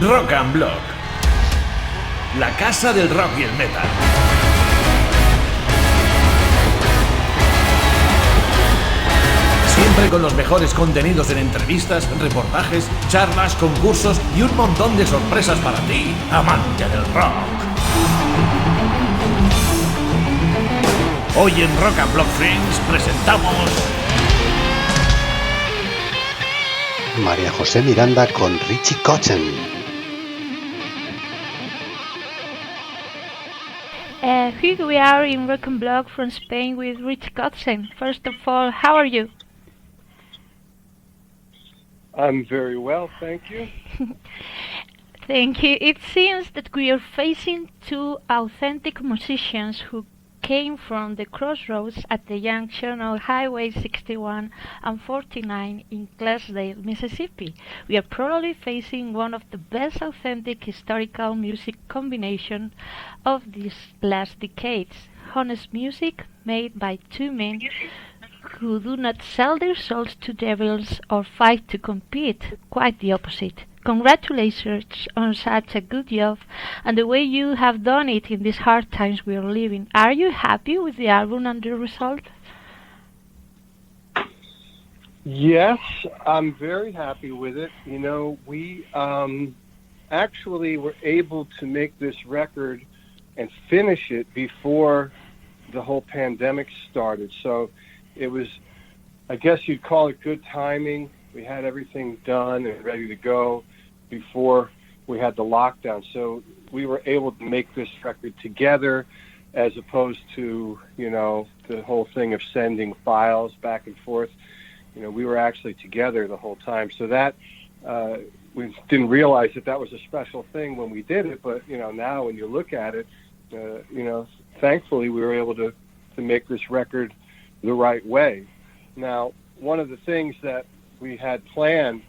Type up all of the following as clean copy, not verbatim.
Rock and Block, la casa del rock y el metal. Siempre con los mejores contenidos en entrevistas, reportajes, charlas, concursos y un montón de sorpresas para ti, amante del rock. Hoy en Rock and Block Friends presentamos María José Miranda con Richie Kotzen. Here we are in Rock and Block from Spain with Richie Kotzen. First of all, how are you? I'm very well, thank you. Thank you. It seems that we are facing two authentic musicians who came from the crossroads at the junction of Highway 61 and 49 in Clarksdale, Mississippi. We are probably facing one of the best authentic historical music combinations of these last decades. Honest music made by two men who do not sell their souls to devils or fight to compete, quite the opposite. Congratulations on such a good job and the way you have done it in these hard times we are living. Are you happy with the album and the result? Yes, I'm very happy with it. You know, we actually were able to make this record and finish it before the whole pandemic started. So it was, I guess you'd call it good timing. We had everything done and ready to go before we had the lockdown. So we were able to make this record together as opposed to, you know, the whole thing of sending files back and forth. You know, we were actually together the whole time. So that, we didn't realize that that was a special thing when we did it. But, you know, now when you look at it, you know, thankfully we were able to make this record the right way. Now, one of the things that we had planned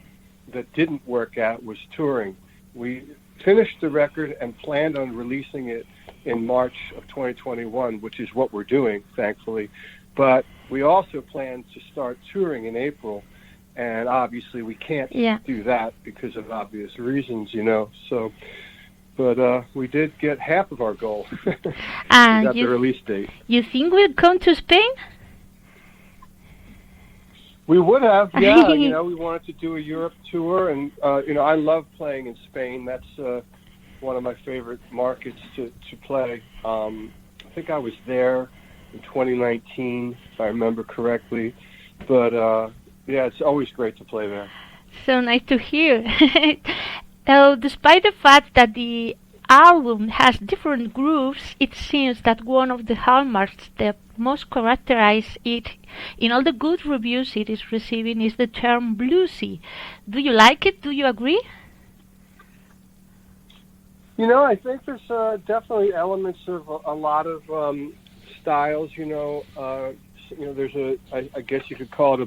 that didn't work out was touring. We finished the record and planned on releasing it in March of 2021, which is what we're doing, thankfully. But we also planned to start touring in April, and obviously we can't do that because of obvious reasons, you know. So, but we did get half of our goal. We got the release date. You think we'll come to Spain? We would have, yeah. You know, we wanted to do a Europe tour, and you know, I love playing in Spain. That's one of my favorite markets to play. I think I was there in 2019, if I remember correctly. But yeah, it's always great to play there. So nice to hear. Despite the fact that the album has different grooves, it seems that one of the hallmarks that most characterize it in all the good reviews it is receiving is the term bluesy. Do you like it? Do you agree? You know, I think there's definitely elements of a lot of styles. You know, there's I guess you could call it a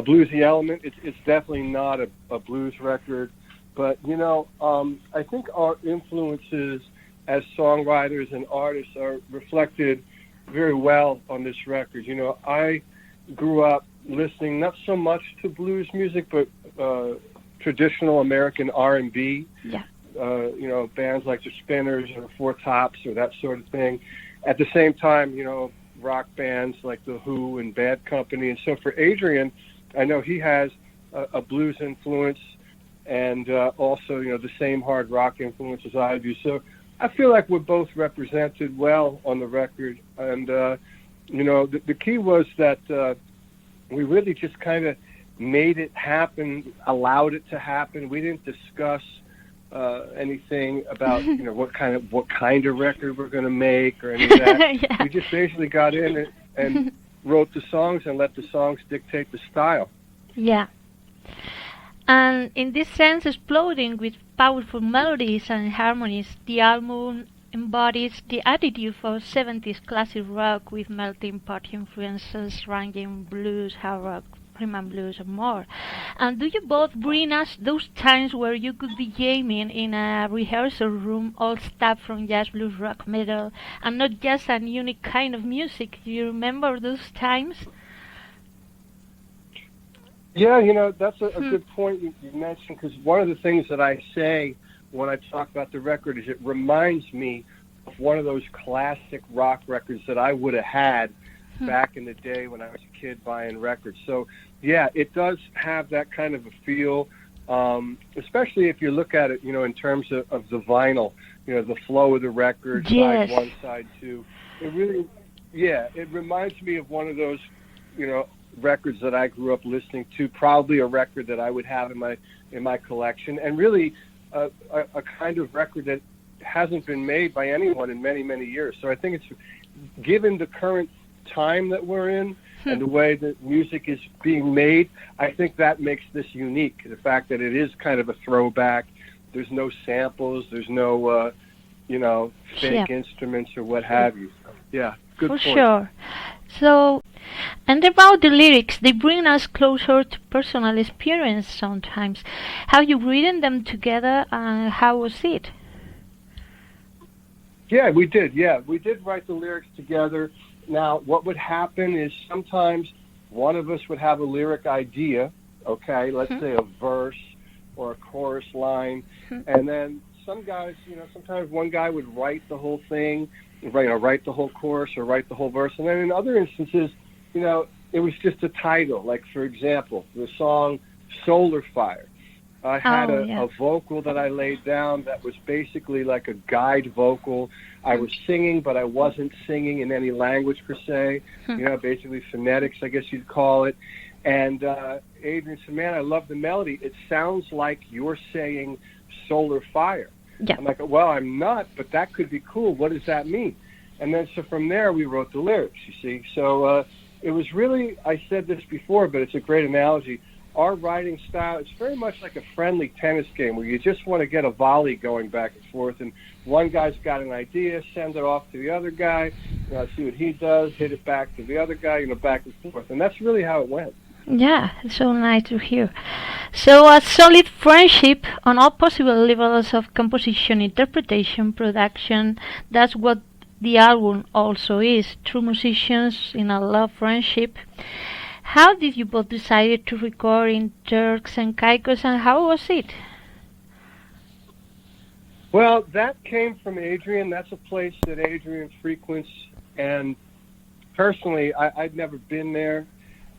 bluesy element. It's definitely not a blues record. But, you know, I think our influences as songwriters and artists are reflected very well on this record. You know, I grew up listening not so much to blues music, but traditional American R&B. Yeah. You know, bands like the Spinners or Four Tops or that sort of thing. At the same time, you know, rock bands like The Who and Bad Company. And so for Adrian, I know he has a blues influence, and also, you know, the same hard rock influences I do. So I feel like we're both represented well on the record. And, you know, the key was that we really just kind of made it happen, allowed it to happen. We didn't discuss anything about, you know, what kind of record we're going to make or any of that. Yeah. We just basically got in and wrote the songs and let the songs dictate the style. Yeah. And in this sense, exploding with powerful melodies and harmonies, the album embodies the attitude for 70s classic rock with melting pot influences ranging blues, hard rock, rhythm and blues, and more. And do you both bring us those times where you could be jamming in a rehearsal room, all stuff from jazz, blues, rock, metal, and not just a unique kind of music? Do you remember those times? Yeah, that's a good point you mentioned, because one of the things that I say when I talk about the record is it reminds me of one of those classic rock records that I would have had back in the day when I was a kid buying records. So, yeah, it does have that kind of a feel, especially if you look at it, in terms of the vinyl, the flow of the record, Yes. side one, side two. It really, it reminds me of one of those, records that I grew up listening to, probably a record that I would have in my collection, and really a kind of record that hasn't been made by anyone in many, many years. So I think it's, given the current time that we're in and the way that music is being made, I think that makes this unique. The fact that it is kind of a throwback. There's no samples. There's no, fake instruments or what have you. So, yeah, good point. For sure. So, and about the lyrics, they bring us closer to personal experience sometimes. Have you written them together, and how was it? Yeah, we did. Yeah, we did write the lyrics together. Now, what would happen is sometimes one of us would have a lyric idea, okay, let's say a verse or a chorus line, and then some guys, sometimes one guy would write the whole thing, write the whole chorus or write the whole verse, and then in other instances, it was just a title. Like, for example, the song Solar Fire. I had a vocal that I laid down that was basically like a guide vocal. I was singing, but I wasn't singing in any language per se, basically phonetics, I guess you'd call it. And Adrian said, man, I love the melody. It sounds like you're saying solar fire. Yeah. I'm like, well, I'm not, but that could be cool. What does that mean? And then so from there, we wrote the lyrics, you see. So it was really, I said this before, but it's a great analogy. Our writing style, it's very much like a friendly tennis game where you just want to get a volley going back and forth, and one guy's got an idea, send it off to the other guy, see what he does, hit it back to the other guy, back and forth. And that's really how it went. Yeah, so nice to hear. So a solid friendship on all possible levels of composition, interpretation, production, that's what the album also is. True musicians in a love friendship. How did you both decide to record in Turks and Caicos, and how was it? Well, that came from Adrian. That's a place that Adrian frequents, and personally, I'd never been there.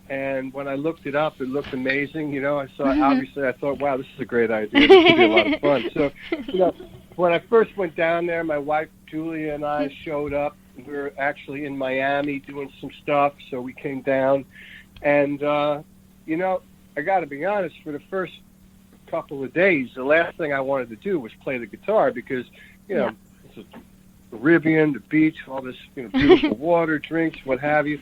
And when I looked it up, it looked amazing. Obviously, I thought, wow, this is a great idea. This would be a lot of fun. So, when I first went down there, my wife Julia and I showed up. We were actually in Miami doing some stuff, so we came down. And, I got to be honest, for the first couple of days, the last thing I wanted to do was play the guitar because, this is the Caribbean, the beach, all this, beautiful water, drinks, what have you.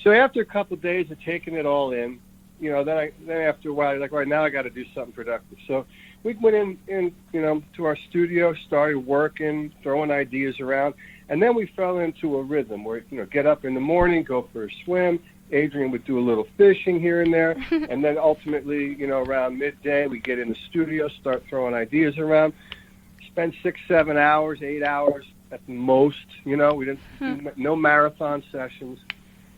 So after a couple of days of taking it all in, then after a while, like, all right, now I got to do something productive. So we went in, to our studio, started working, throwing ideas around, and then we fell into a rhythm where, get up in the morning, go for a swim. Adrian would do a little fishing here and there, and then ultimately, around midday, we get in the studio, start throwing ideas around, spend 6, 7 hours, 8 hours at the most. We didn't no marathon sessions.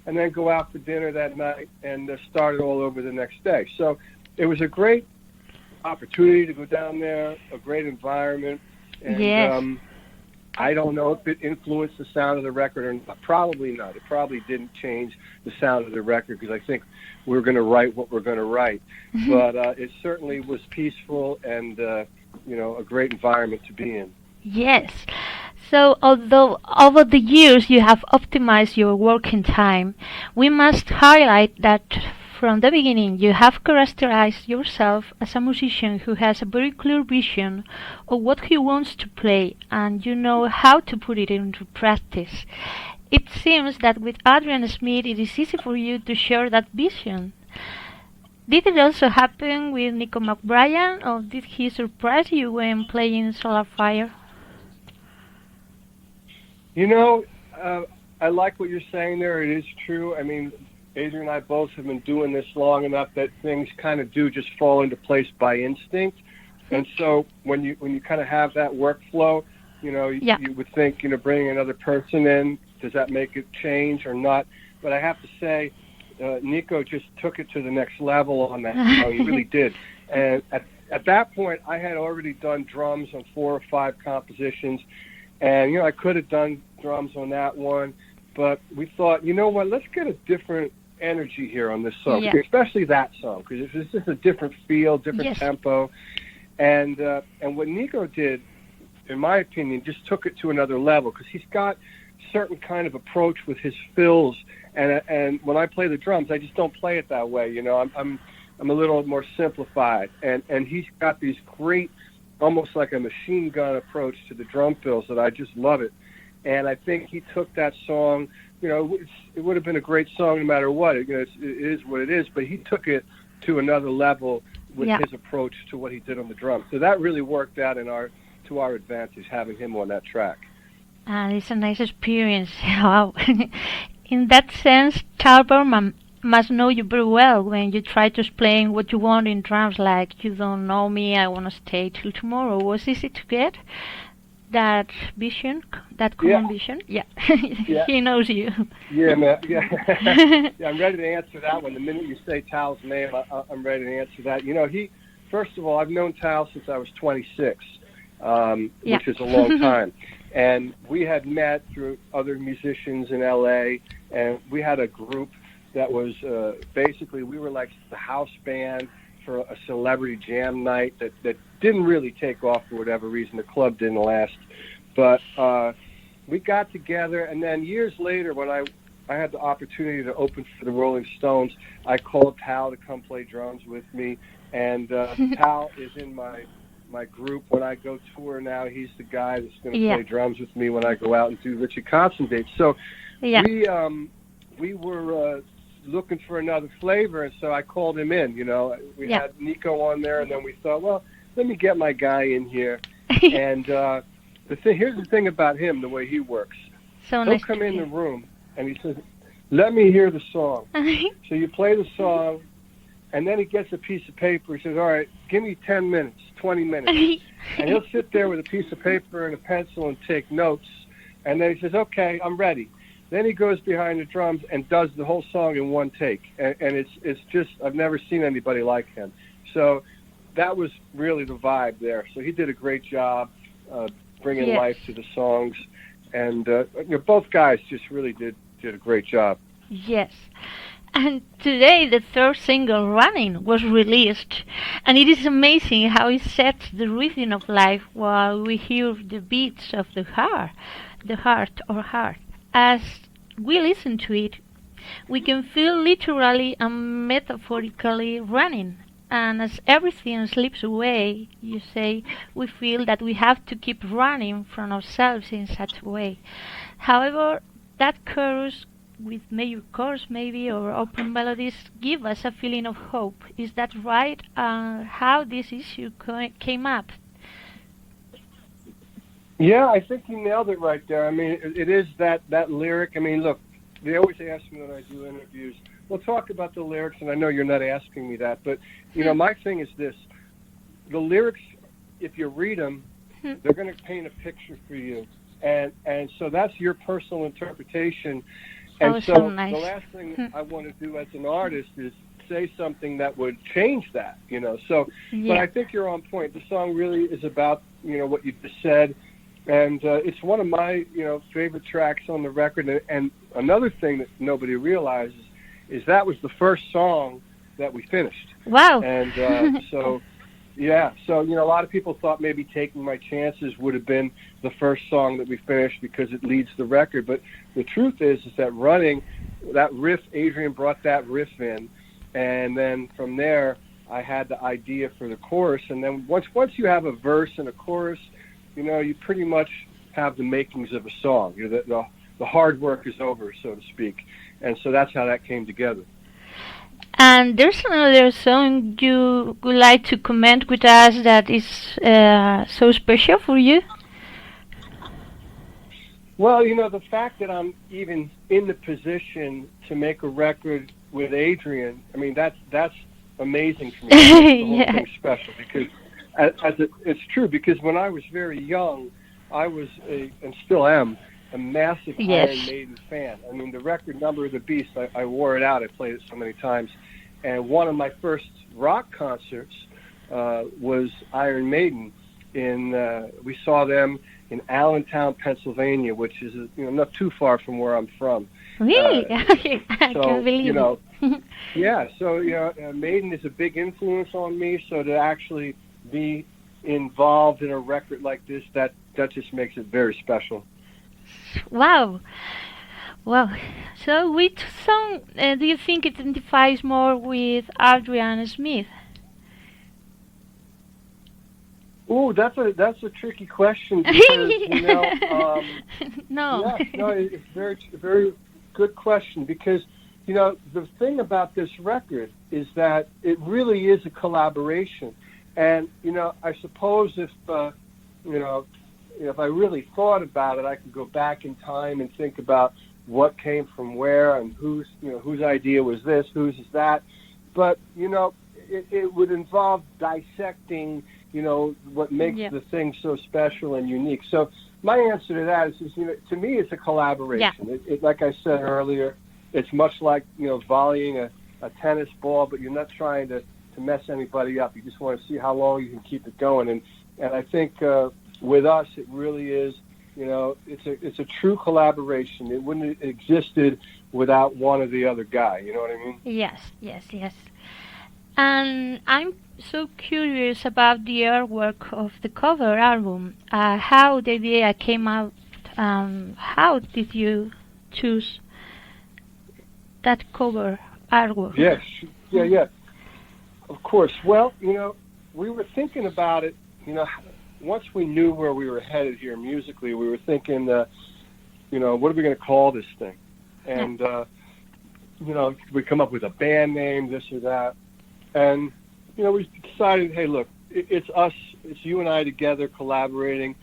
And then go out for dinner that night and start it all over the next day. So it was a great opportunity to go down there, a great environment. And I don't know if it influenced the sound of the record or not. Probably not. It probably didn't change the sound of the record because I think we're going to write what we're going to write. But it certainly was peaceful and, a great environment to be in. Yes. So, although over the years you have optimized your working time, we must highlight that from the beginning you have characterized yourself as a musician who has a very clear vision of what he wants to play, and you know how to put it into practice. It seems that with Adrian Smith it is easy for you to share that vision. Did it also happen with Nico McBrien, or did he surprise you when playing Solar Fire? I like what you're saying there. It is true. I mean, Adrian and I both have been doing this long enough that things kind of do just fall into place by instinct. And so when you kind of have that workflow, you would think, bringing another person in, does that make it change or not? But I have to say, Nico just took it to the next level on that song. He really did. And at that point, I had already done drums on 4 or 5 compositions, and I could have done drums on that one, but we thought, you know what, let's get a different energy here on this song, especially that song, because it's just a different feel, different tempo, and what Nico did, in my opinion, just took it to another level, because he's got certain kind of approach with his fills, and when I play the drums, I just don't play it that way. I'm a little more simplified, and he's got these great, almost like a machine gun approach to the drum fills that I just love it. And I think he took that song, it would have been a great song no matter what. It is what it is, but he took it to another level with his approach to what he did on the drums. So that really worked out to our advantage, having him on that track. It's a nice experience. Wow. In that sense, Talbot must know you very well when you try to explain what you want in drums, like, you don't know me, I want to stay till tomorrow. Was it easy to get that vision, that common vision? Yeah. He knows you. Yeah, man. Yeah. I'm ready to answer that one. The minute you say Tal's name, I'm ready to answer that. First of all, I've known Tal since I was 26, which is a long time. And we had met through other musicians in L.A., and we had a group that was basically, we were like the house band for a celebrity jam night that didn't really take off for whatever reason. The club didn't last. But we got together, and then years later, when I had the opportunity to open for the Rolling Stones, I called Tal to come play drums with me, and Tal is in my group. When I go tour now, he's the guy that's going to play drums with me when I go out and do Richie Kotzen dates. So we were looking for another flavor, and so I called him in. We had Nico on there, and then we thought, well, let me get my guy in here. And here's the thing about him, the way he works. He'll come in the room, and he says, let me hear the song. So you play the song, and then he gets a piece of paper. He says, all right, give me 10 minutes, 20 minutes. And he'll sit there with a piece of paper and a pencil and take notes. And then he says, okay, I'm ready. Then he goes behind the drums and does the whole song in one take. And it's just, I've never seen anybody like him. So that was really the vibe there. So he did a great job bringing life to the songs. And both guys just really did a great job. Yes. And today the third single, Running, was released, and it is amazing how it sets the rhythm of life while we hear the beats of the heart. As we listen to it, we can feel literally and metaphorically running, and as everything slips away, you say, we feel that we have to keep running from ourselves in such a way. However, that chorus with major chords maybe or open melodies give us a feeling of hope. Is that right? How this issue came up? Yeah, I think you nailed it right there. I mean, it is that lyric. I mean, look, they always ask me when I do interviews, we'll talk about the lyrics, and I know you're not asking me that, but, my thing is this. The lyrics, if you read them, they're going to paint a picture for you. And so that's your personal interpretation. And so nice. The last thing I want to do as an artist is say something that would change that, So, but I think you're on point. The song really is about, what you just said. And it's one of my, favorite tracks on the record. And another thing that nobody realizes is that was the first song that we finished. Wow. And so, a lot of people thought maybe Taking My Chances would have been the first song that we finished because it leads the record. But the truth is that Running, that riff, Adrian brought that riff in. And then from there, I had the idea for the chorus. And then once you have a verse and a chorus, you pretty much have the makings of a song. The hard work is over, so to speak. And so that's how that came together. And there's another song you would like to comment with us that is so special for you? Well, the fact that I'm even in the position to make a record with Adrian, I mean, that's amazing to me. That's the whole thing special because it's true, because when I was very young, I was and still am, a massive Yes. Iron Maiden fan. I mean, the record Number of the Beast, I wore it out. I played it so many times. And one of my first rock concerts was Iron Maiden. We saw them in Allentown, Pennsylvania, which is not too far from where I'm from. Really? I can't believe it. Yeah, so Maiden is a big influence on me. So to actually be involved in a record like this, that just makes it very special. Wow. Well, so which song do you think identifies more with Adrian Smith? Oh, that's a tricky question because No. it's very good question because the thing about this record is that it really is a collaboration, and I suppose if I really thought about it, I could go back in time and think about what came from where and whose idea was this, whose is that, but it would involve dissecting what makes the thing so special and unique. So my answer to that is to me, it's a collaboration. Yeah. It like I said earlier, it's much like volleying a tennis ball, but you're not trying to mess anybody up. You just want to see how long you can keep it going. And I think with us, it really is. It's a true collaboration. It wouldn't have existed without one or the other guy. You know what I mean? Yes. And I'm so curious about the artwork of the cover album. How the idea came out. How did you choose that cover artwork? Yes. Yeah. Of course. Well, we were thinking about it. Once we knew where we were headed here musically, we were thinking, what are we going to call this thing? And we come up with a band name, this or that. And, we decided, hey, look, it's us, it's you and I together collaborating,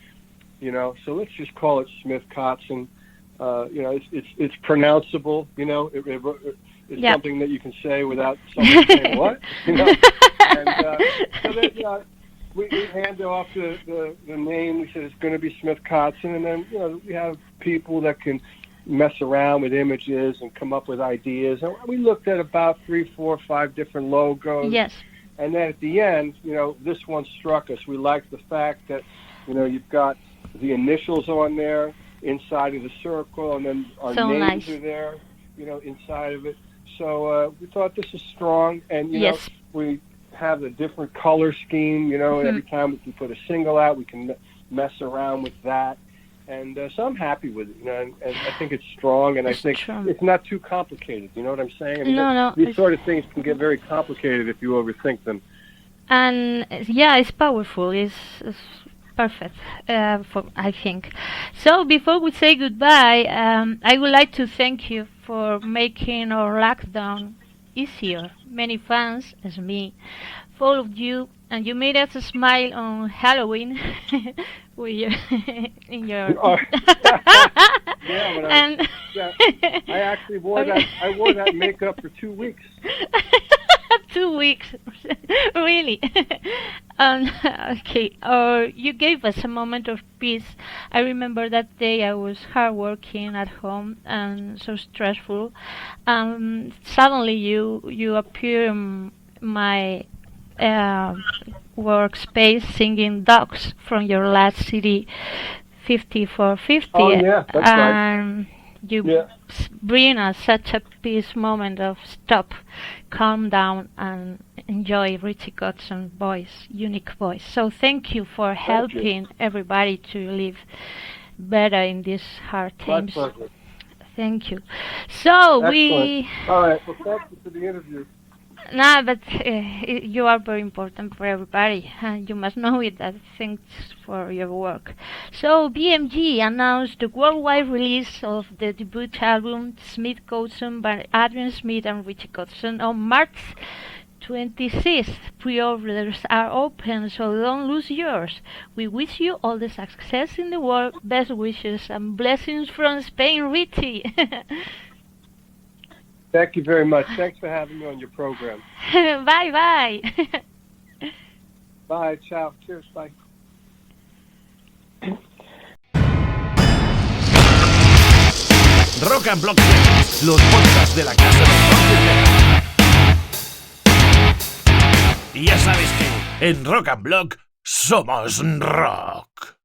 so let's just call it Smith Kotzen. It's pronounceable, it's something that you can say without someone saying what, And so then, we hand off the name. We said it's going to be Smith Kotzen, and then we have people that can mess around with images and come up with ideas. And we looked at about 3, 4, 5 different logos. Yes. And then at the end, this one struck us. We liked the fact that you've got the initials on there inside of the circle, and then our names are there, inside of it. So we thought this is strong, and we have a different color scheme, every time we can put a single out, we can mess around with that. And so I'm happy with it, and I think it's strong, and I think it's not too complicated, you know what I'm saying? I mean, No. These sort of things can get very complicated if you overthink them. And it's powerful, it's perfect, I think. So before we say goodbye, I would like to thank you for making our lockdown easier. Many fans, as me, followed you, and you made us smile on Halloween with your I actually wore that. I wore that makeup for 2 weeks. 2 weeks, really? Okay. You gave us a moment of peace. I remember that day I was hard working at home and so stressful. Suddenly you appear in my workspace singing Dogs from your last CD, 5450. Oh yeah, that's right. You bring us such a peace moment of stop, calm down, and enjoy Richie Kotzen's voice, unique voice. So thank you for helping everybody to live better in these hard times. My pleasure. Thank you. So Excellent. All right. Well, thank you for the interview. No, but you are very important for everybody, and you must know it. Thanks for your work. So BMG announced the worldwide release of the debut album Smith Kotzen by Adrian Smith and Richie Kotzen on March 26th. Pre-orders are open, so don't lose yours. We wish you all the success in the world. Best wishes and blessings from Spain, Richie. Thank you very much. Thanks for having me on your program. Bye. Bye. Ciao. Cheers. Bye. Rock and Block, los podcasts de la casa del rock. Y ya sabes que en Rock and Block somos rock.